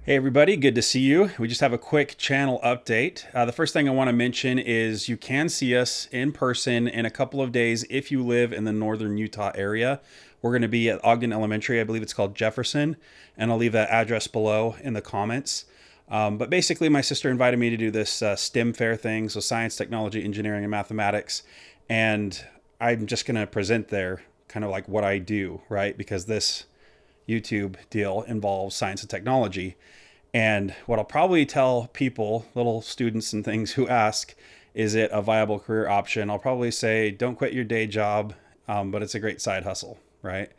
Hey everybody, good to see you. We just have a quick channel update. The first thing I want to mention is you can see us in person in a couple of days if you live in the northern Utah area. We're going to be at Ogden Elementary, I believe it's called Jefferson, and I'll leave that address below in the comments. But basically, my sister invited me to do this STEM fair thing, so science, technology, engineering, and mathematics. And I'm just going to present there kind of like what I do, right? Because this YouTube deal involves science and technology. And what I'll probably tell people, little students and things who ask, is it a viable career option? I'll probably say, don't quit your day job, but it's a great side hustle, right?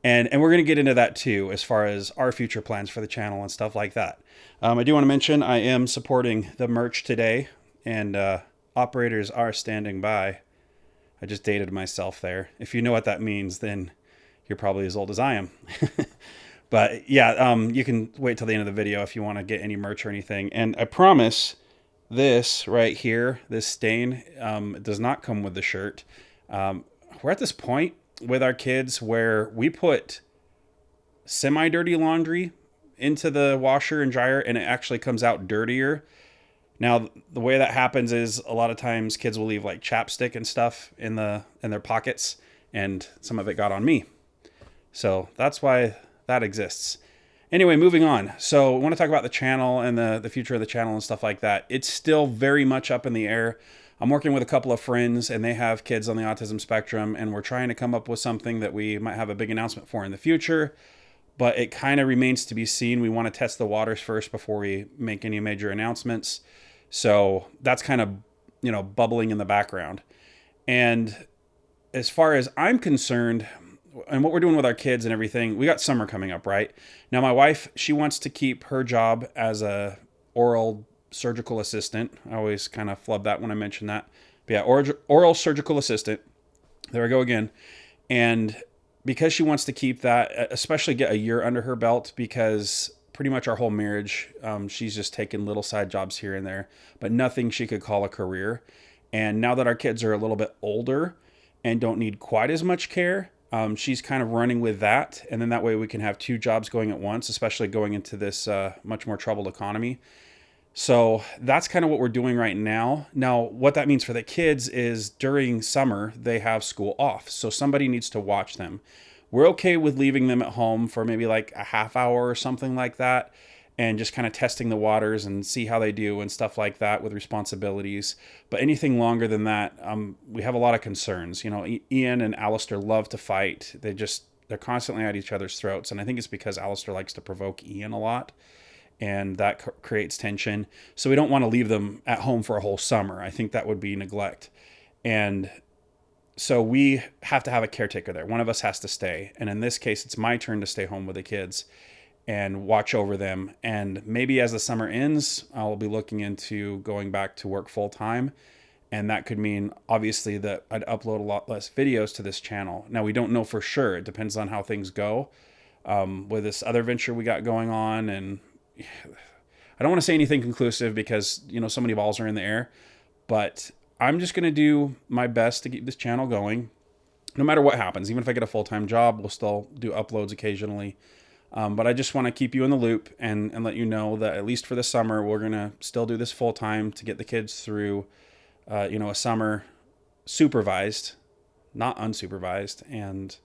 And we're going to get into that too, as far as our future plans for the channel and stuff like that. I do want to mention I am supporting the merch today, and operators are standing by. I just dated myself there. If you know what that means, then you're probably as old as I am. But yeah, you can wait till the end of the video if you want to get any merch or anything. And I promise this right here, this stain, does not come with the shirt. We're at this point with our kids where we put semi-dirty laundry into the washer and dryer and it actually comes out dirtier. Now, the way that happens is a lot of times kids will leave like chapstick and stuff in their pockets, and some of it got on me. So that's why that exists. Anyway, moving on. So I want to talk about the channel and the future of the channel and stuff like that. It's still very much up in the air. I'm working with a couple of friends and they have kids on the autism spectrum, and we're trying to come up with something that we might have a big announcement for in the future, but it kind of remains to be seen. We want to test the waters first before we make any major announcements. So that's kind of, bubbling in the background. And as far as I'm concerned, and what we're doing with our kids and everything, we got summer coming up, right? Now, my wife, she wants to keep her job as a oral surgical assistant. I always kind of flub that when I mention that. But yeah, oral surgical assistant. There we go again. And because she wants to keep that, especially get a year under her belt, because pretty much our whole marriage, she's just taken little side jobs here and there, but nothing she could call a career. And now that our kids are a little bit older and don't need quite as much care, she's kind of running with that. And then that way we can have two jobs going at once, especially going into this much more troubled economy. So that's kind of what we're doing right now. Now, what that means for the kids is during summer, they have school off. So somebody needs to watch them. We're okay with leaving them at home for maybe like a half hour or something like that, and just kind of testing the waters and see how they do and stuff like that with responsibilities. But anything longer than that, we have a lot of concerns. Ian and Alistair love to fight. They're constantly at each other's throats. And I think it's because Alistair likes to provoke Ian a lot, and that creates tension. So we don't want to leave them at home for a whole summer. I think that would be neglect. And so we have to have a caretaker there. One of us has to stay. And in this case, it's my turn to stay home with the kids and watch over them. And maybe as the summer ends, I'll be looking into going back to work full time. And that could mean, obviously, that I'd upload a lot less videos to this channel. Now, we don't know for sure. It depends on how things go with this other venture we got going on. And I don't want to say anything conclusive because, so many balls are in the air. But I'm just going to do my best to keep this channel going, no matter what happens. Even if I get a full-time job, we'll still do uploads occasionally. But I just want to keep you in the loop and let you know that at least for the summer, we're going to still do this full time to get the kids through, a summer supervised, not unsupervised, and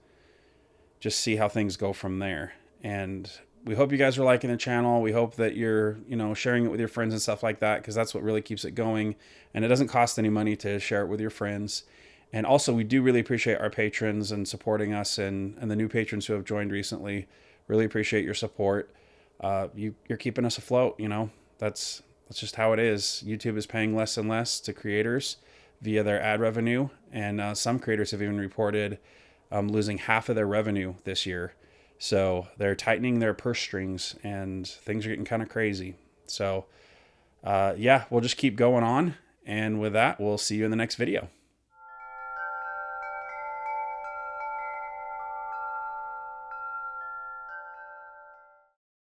just see how things go from there. And we hope you guys are liking the channel. We hope that you're, sharing it with your friends and stuff like that, because that's what really keeps it going. And it doesn't cost any money to share it with your friends. And also, we do really appreciate our patrons and supporting us, and the new patrons who have joined recently. Really appreciate your support. You're keeping us afloat. That's just how it is. YouTube is paying less and less to creators via their ad revenue, and some creators have even reported losing half of their revenue this year. So they're tightening their purse strings, and things are getting kind of crazy. So we'll just keep going on. And with that, we'll see you in the next video.